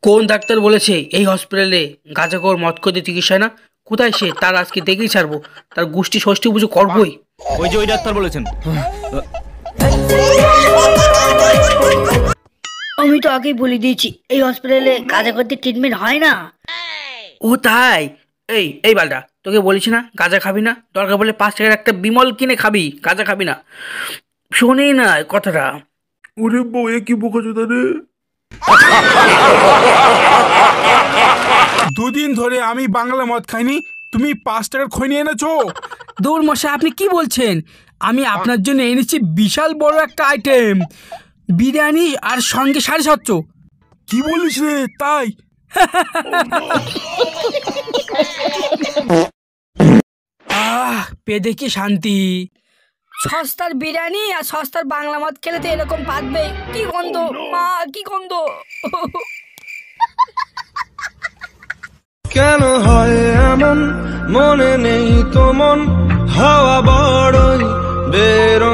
কোন ডাক্তার বলেছে এই হসপিটালে গাঁজাখোর মদ খেতে চিকিৎসা হয় না? কোথায় সে? তার আজকে দেখেই ছাড়বো, তার গোষ্ঠী ষষ্ঠী পুজো করবোই। ওই যে ওই ডাক্তার বলেছেন। আমি তো আগেই বলে দিয়েছি এই হসপিটালে গাঁজা করতে ট্রিটমেন্ট হয় না। ও তাই? এই বালটা, তোকে বলেছি না গাঁজা খাবি না, দরকার বলে 5 টাকার একটা বিমল কিনে খাবি, গাঁজা খাবি না। শোনেই না কথাটা। ওরে বউ, এ কি বোকাচোদা রে। দুদিন ধরে আমি বাংলা মদ খাইনি, তুমি 5 টাকার খই নিয়ে এনেছো? দৌড় মশাই, আপনি কি বলছেন? আমি আপনার জন্য এনেছি বিশাল বড় একটা আইটেম, বিরিয়ানি আর সঙ্গে 750। কি বলিস রে? তাই? পেদে কি শান্তি। সস্তার বিরিয়ানি আর সস্তার বাংলা মদ খেলে তো এরকম পাতবে। কি গন্ধ মা, কি গন্ধ। কেন হয় এমন, মনে নেই তো মন, হাওয়া বড়ই বেরো